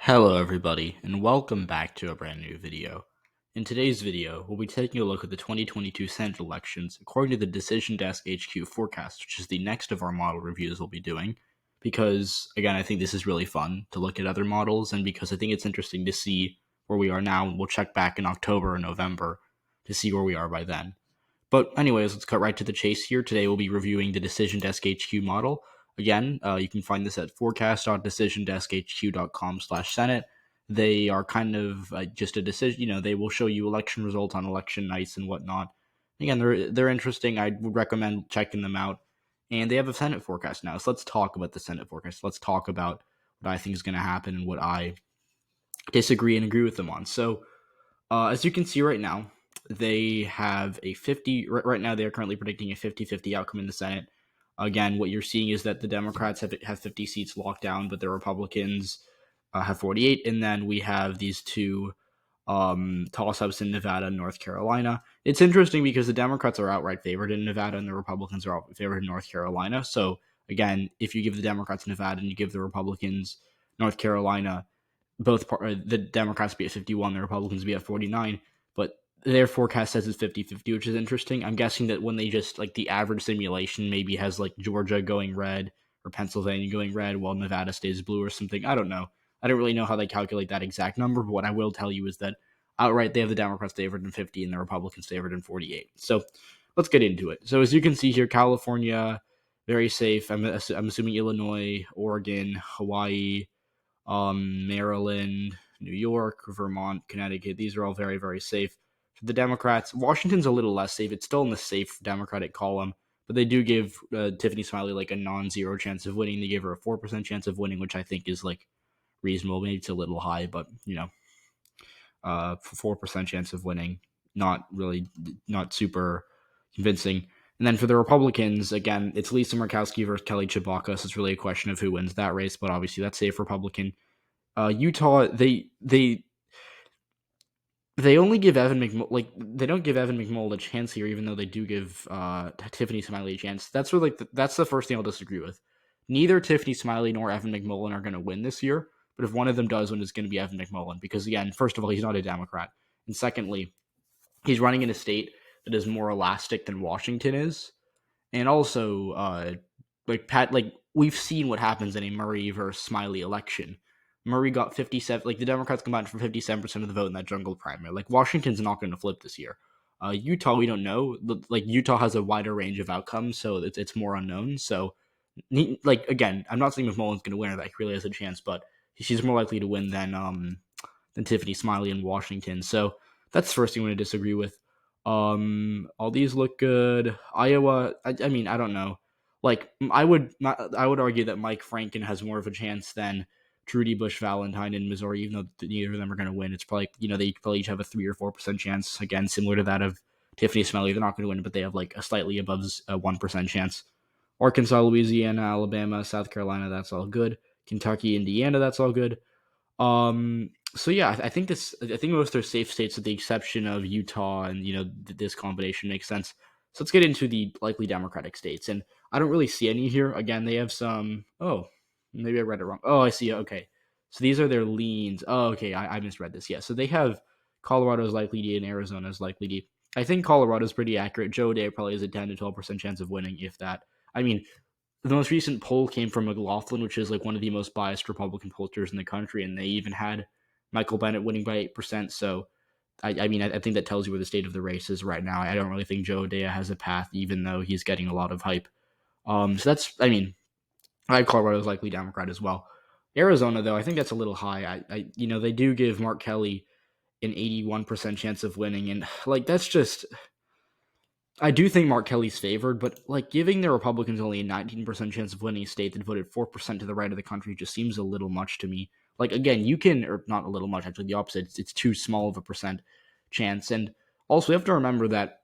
Hello everybody, and welcome back to a brand new video. In today's video, we'll be taking a look at the 2022 Senate elections according to the Decision Desk HQ forecast, which is the next of our model reviews we'll be doing, because, again, I think this is really fun to look at other models, and because I think it's interesting to see where we are now, and we'll check back in October or November to see where we are by then. But anyways, let's cut right to the chase here. Today we'll be reviewing the Decision Desk HQ model. Again, you can find this at forecast.decisiondeskhq.com/Senate. They are kind of just a decision. They will show you election results on election nights and whatnot. Again, they're interesting. I would recommend checking them out. And they have a Senate forecast now. So let's talk about the Senate forecast. Let's talk about what I think is going to happen and what I disagree and agree with them on. So, as you can see right now, they have a 50. Right now, they are currently predicting a 50-50 outcome in the Senate. Again, what you're seeing is that the Democrats have 50 seats locked down, but the Republicans have 48. And then we have these two toss-ups in Nevada and North Carolina. It's interesting because the Democrats are outright favored in Nevada and the Republicans are outright favored in North Carolina. So, again, if you give the Democrats Nevada and you give the Republicans North Carolina, the Democrats be at 51, the Republicans be at 49, but their forecast says it's 50-50, which is interesting. I'm guessing that when they just, the average simulation maybe has, Georgia going red or Pennsylvania going red while Nevada stays blue or something. I don't know. I don't really know how they calculate that exact number, but what I will tell you is that outright they have the Democrats favored in 50 and the Republicans favored in 48. So let's get into it. So as you can see here, California, very safe. I'm assuming Illinois, Oregon, Hawaii, Maryland, New York, Vermont, Connecticut. These are all very, very safe. For the Democrats, Washington's a little less safe. It's still in the safe Democratic column, but they do give Tiffany Smiley a non-zero chance of winning. They give her a 4% chance of winning, which I think is reasonable. Maybe it's a little high, but 4% chance of winning, not super convincing. And then for the Republicans, again, it's Lisa Murkowski versus Kelly Tshibaka. So it's really a question of who wins that race, but obviously that's safe Republican. Utah, they only give Evan McMullin, they don't give Evan McMullin a chance here, even though they do give Tiffany Smiley a chance. That's where that's the first thing I'll disagree with. Neither Tiffany Smiley nor Evan McMullin are going to win this year, but if one of them does win, it's going to be Evan McMullin because, again, first of all, he's not a Democrat, and secondly, he's running in a state that is more elastic than Washington is, and also, we've seen what happens in a Murray versus Smiley election. Murray got 57. The Democrats combined for 57% of the vote in that jungle primary. Washington's not going to flip this year. Utah, we don't know. Utah has a wider range of outcomes, so it's more unknown. So, again, I'm not saying McMullen's going to win or that he really has a chance, but she's more likely to win than Tiffany Smiley in Washington. So that's the first thing I'm going to disagree with. All these look good. Iowa, I mean, I don't know. I would argue that Mike Franken has more of a chance than Trudy Bush Valentine in Missouri, even though neither of them are going to win. It's probably, they probably each have a 3 or 4% chance. Again, similar to that of Tiffany Smiley. They're not going to win, but they have a slightly above 1% chance. Arkansas, Louisiana, Alabama, South Carolina, that's all good. Kentucky, Indiana, that's all good. So yeah, I think most are safe states with the exception of Utah, and this combination makes sense. So let's get into the likely Democratic states, and I don't really see any here. Again, they have some. Oh, maybe I read it wrong. Oh, I see. Okay, so these are their leans. Oh, okay, I misread this. Yeah, so they have Colorado's likely D and Arizona's likely D. I think Colorado's pretty accurate. Joe Day probably has a 10 to 12% chance of winning, if that. I mean, the most recent poll came from McLaughlin, which is one of the most biased Republican pollsters in the country, and they even had Michael Bennet winning by 8%. So, I think that tells you where the state of the race is right now. I don't really think Joe Dea has a path, even though he's getting a lot of hype. So that's, I have Colorado's likely Democrat as well. Arizona, though, I think that's a little high. They do give Mark Kelly an 81% chance of winning, and that's just. I do think Mark Kelly's favored, but giving the Republicans only a 19% chance of winning a state that voted 4% to the right of the country just seems a little much to me. Again, you can, or not a little much, actually the opposite. It's too small of a percent chance. And also, you have to remember that,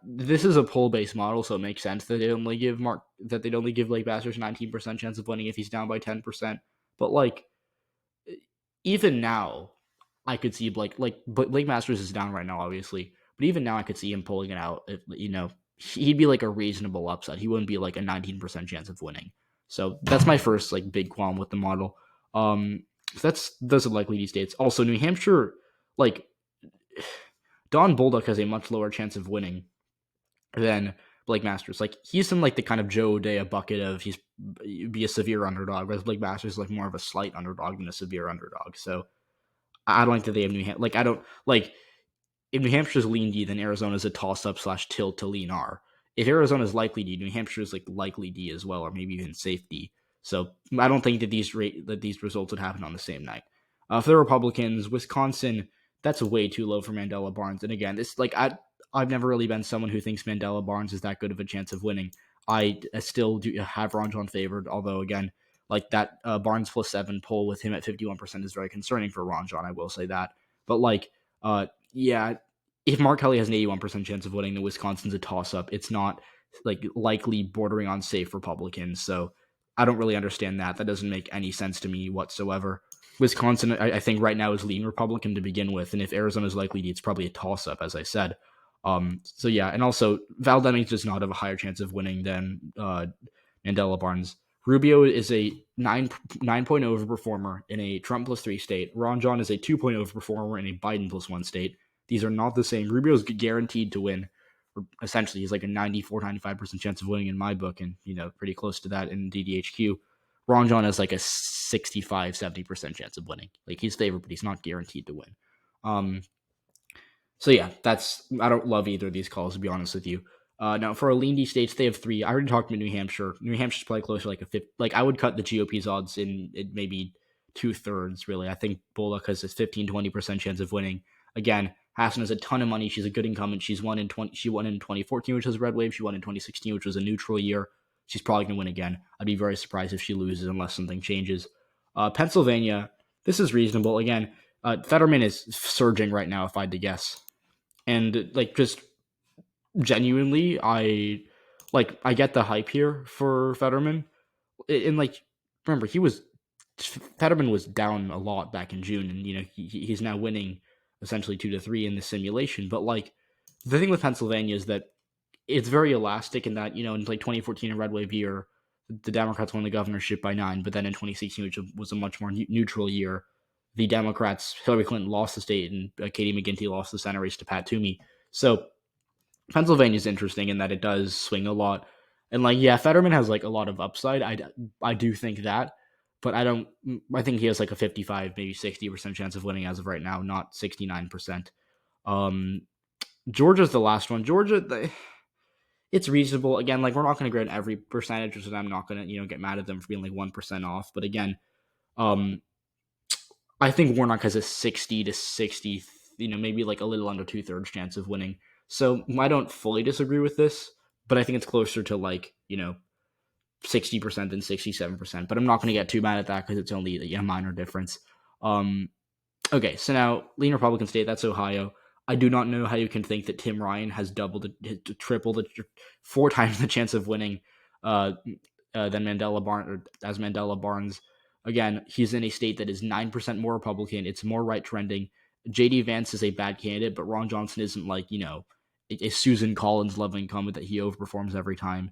this is a poll-based model, so it makes sense that they'd only give Blake Masters a 19% chance of winning if he's down by 10%. But even now, I could see Blake Masters is down right now, obviously. But even now, I could see him pulling it out. If, he'd be a reasonable upset. He wouldn't be a 19% chance of winning. So that's my first big qualm with the model. So those are likely these states. Also, New Hampshire, like Don Bolduc has a much lower chance of winning than Blake Masters. Like he's in like the kind of Joe O'Dea bucket of he's be a severe underdog, whereas Blake Masters is like more of a slight underdog than a severe underdog. So I don't think that they have New Hampshire. Like I don't like if New Hampshire's lean D, then Arizona's a toss up / tilt to lean R. If Arizona's likely D, New Hampshire's like likely D as well, or maybe even safe D. So I don't think that these results would happen on the same night. For the Republicans, Wisconsin, that's way too low for Mandela Barnes. And again, this like I've never really been someone who thinks Mandela Barnes is that good of a chance of winning. I still do have Ron John favored, although again, like that Barnes +7 poll with him at 51% is very concerning for Ron John. I will say that, but like, yeah, if Mark Kelly has an 81% chance of winning, then Wisconsin's a toss-up. It's not like likely bordering on safe Republicans. So I don't really understand that. That doesn't make any sense to me whatsoever. Wisconsin, I think right now is lean Republican to begin with, and if Arizona's likely, it's probably a toss-up, as I said. So yeah, and also Val Demings does not have a higher chance of winning than Mandela Barnes. Rubio is a 9.0 overperformer in a Trump +3 state. Ron John is a 2.0 overperformer in a Biden +1 state. These are not the same. Rubio's guaranteed to win. Essentially, he's like a 94-95% chance of winning in my book, and pretty close to that in DDHQ. Ron John has like a 65-70% chance of winning. Like he's favored, but he's not guaranteed to win. So yeah, I don't love either of these calls, to be honest with you. Now for our lean D states, they have 3. I already talked about New Hampshire. New Hampshire's probably closer to like a 50. Like I would cut the GOP's odds in maybe 2/3. Really, I think Bolduc has a 15-20% chance of winning. Again, Hassan has a ton of money. She's a good incumbent. She won in 2014, which was a red wave. She won in 2016, which was a neutral year. She's probably going to win again. I'd be very surprised if she loses unless something changes. Pennsylvania, this is reasonable. Again, Fetterman is surging right now, if I had to guess. And like just genuinely, I get the hype here for Fetterman. And like, remember, Fetterman was down a lot back in June, and he's now winning essentially 2-3 in the simulation. But like, the thing with Pennsylvania is that it's very elastic in that in like 2014, a red wave year, the Democrats won the governorship by 9, but then in 2016, which was a much more neutral year, the Democrats, Hillary Clinton lost the state, and Katie McGinty lost the Senate race to Pat Toomey. So Pennsylvania is interesting in that it does swing a lot. And like, yeah, Fetterman has like a lot of upside. I do think that, but I think he has like a 55, maybe 60% chance of winning as of right now, not 69%. Georgia's the last one. Georgia, it's reasonable. Again, like we're not going to grade every percentage, so I'm not going to get mad at them for being like 1% off. But again, I think Warnock has a 60 to 60, maybe like a little under 2/3 chance of winning. So I don't fully disagree with this, but I think it's closer to like 60% than 67%. But I'm not going to get too mad at that because it's only a minor difference. Okay, so now lean Republican state, that's Ohio. I do not know how you can think that Tim Ryan has tripled, 4 times the chance of winning than Mandela Barnes. Again, he's in a state that is 9% more Republican. It's more right trending. J.D. Vance is a bad candidate, but Ron Johnson isn't like, a Susan Collins level incumbent that he overperforms every time.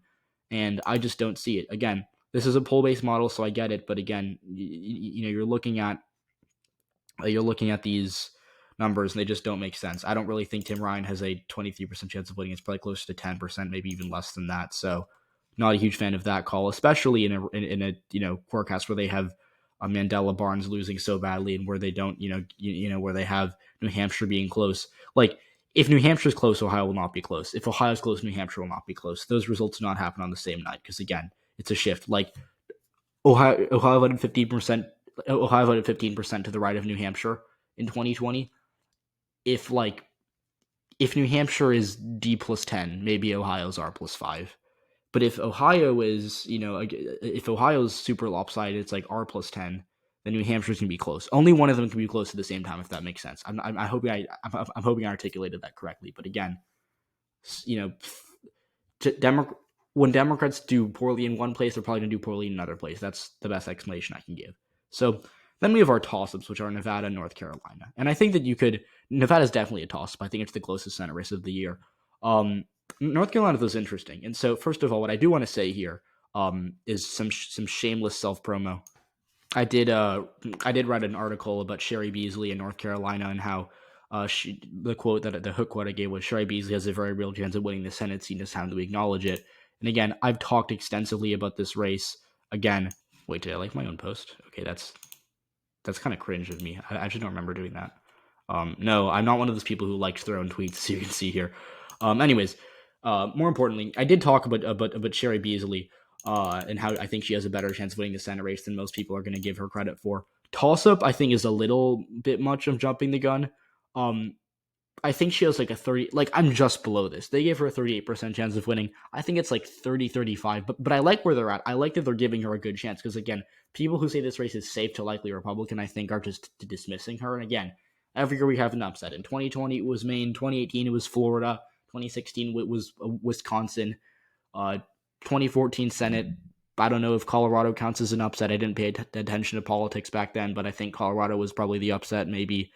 And I just don't see it. Again, this is a poll-based model, so I get it. But again, you're looking at these numbers and they just don't make sense. I don't really think Tim Ryan has a 23% chance of winning. It's probably close to 10%, maybe even less than that. So not a huge fan of that call, especially in a forecast where they have Mandela Barnes losing so badly and where they don't, where they have New Hampshire being close. Like if New Hampshire's close, Ohio will not be close. If Ohio's close, New Hampshire will not be close. Those results do not happen on the same night because again, it's a shift. Like Ohio voted 15%. Ohio voted 15% to the right of New Hampshire in 2020. If New Hampshire is D +10, maybe Ohio's R +5. But if Ohio is, if Ohio's super lopsided, it's like R +10, then New Hampshire's gonna be close. Only one of them can be close at the same time, if that makes sense. I'm hoping I articulated that correctly. But again, when Democrats do poorly in one place, they're probably gonna do poorly in another place. That's the best explanation I can give. So then we have our toss-ups, which are Nevada and North Carolina. And I think that Nevada's definitely a toss-up. I think it's the closest Senate race of the year. North Carolina was interesting. And so, first of all, what I do want to say here is some shameless self-promo. I did write an article about Sherry Beasley in North Carolina and how the hook quote I gave was Sherry Beasley has a very real chance of winning the Senate seat. It's time that we acknowledge it. And again, I've talked extensively about this race. Again, wait, did I like my own post? Okay, that's kind of cringe of me. I actually don't remember doing that. No, I'm not one of those people who likes their own tweets, so you can see here. Anyways, more importantly, I did talk about Sherry Beasley and how I think she has a better chance of winning the Senate race than most people are going to give her credit for. Toss up, I think, is a little bit much of jumping the gun. Um, I think she has like a 30, like I'm just below this. They gave her a 38% chance of winning. I think it's like 30, 35, but I like where they're at. I like that they're giving her a good chance because, again, people who say this race is safe to likely Republican, I think, are just dismissing her. And again, every year we have an upset. In 2020, it was Maine. 2018, it was Florida. 2016, it was Wisconsin. Uh, 2014 Senate. I don't know if Colorado counts as an upset. I didn't pay attention to politics back then, but I think Colorado was probably the upset. Maybe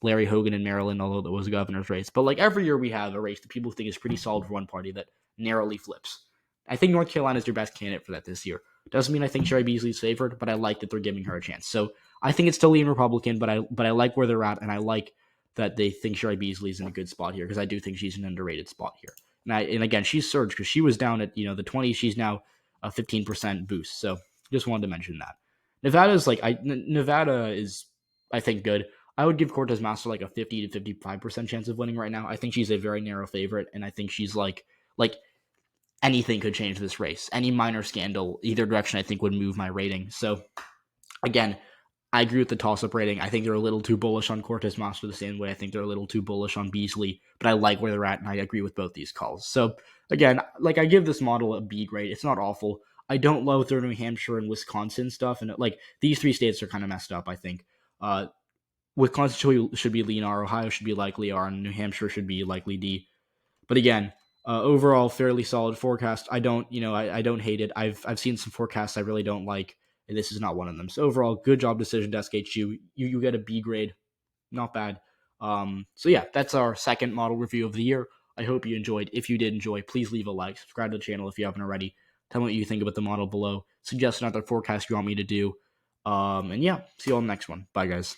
Larry Hogan in Maryland, although that was a governor's race. But like every year we have a race that people think is pretty solid for one party that narrowly flips. I think North Carolina is your best candidate for that this year. Doesn't mean I think Sherry Beasley's favored, but I like that they're giving her a chance. So I think it's still lean Republican, but I like where they're at, and I like that they think Sherry Beasley's in a good spot here because I do think she's an underrated spot here. And again, she's surged because she was down at the 20s. She's now a 15% boost. So just wanted to mention that. Nevada is I think good. I would give Cortez Master like a 50 to 55% chance of winning right now. I think she's a very narrow favorite, and I think she's like anything could change this race. Any minor scandal, either direction, I think would move my rating. So again, I agree with the toss-up rating. I think they're a little too bullish on Cortez Master the same way I think they're a little too bullish on Beasley, but I like where they're at, and I agree with both these calls. So again, like I give this model a B grade. It's not awful. I don't love their New Hampshire and Wisconsin stuff, and like these three states are kind of messed up. I think. Wisconsin should be lean R, Ohio should be likely R, and New Hampshire should be likely D. But again, overall, fairly solid forecast. I don't hate it. I've seen some forecasts I really don't like, and this is not one of them. So overall, good job decision to SKHU. You get a B grade, not bad. So yeah, that's our second model review of the year. I hope you enjoyed. If you did enjoy, please leave a like, subscribe to the channel if you haven't already. Tell me what you think about the model below. Suggest another forecast you want me to do. And yeah, see you all in the next one. Bye, guys.